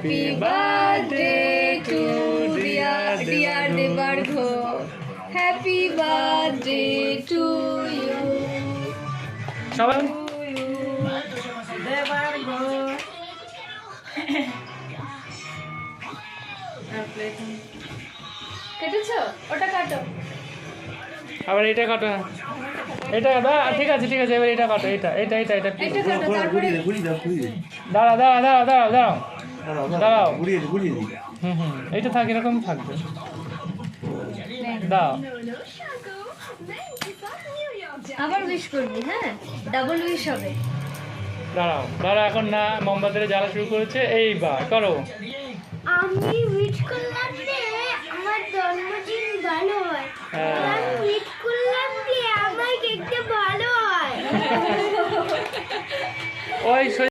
Happy birthday to dear Debargho. Happy birthday to you. সবাই Debargho. কেটেছো? ওটা কাটো। আবার এটা কাটো, এটা ঠিক আছে ঠিক আছে, এবার এটা কাটো, এটা এটা এটা এটা এটা কাটো, তারপরে দাঁড়া দাঁড়া দাঁড়া দাঁড়া দাঁড়াও দাঁড়াও, ঘুরিয়ে দিই। এইটা থাক, এরকম থাকবে, দাও। আবার উইশ করবি, হ্যাঁ, ডাবল উইশ হবে। দাঁড়াও দাঁড়া, এখন না মোমবাতিটা জ্বালা শুরু করেছে, এইবার করো। আমি উইশ করলাম যে আমার জন্মদিন ভালো হয়। হ্যাঁ। আমি উইশ করলাম যে আমার কেকটা ভালো হয়। ওই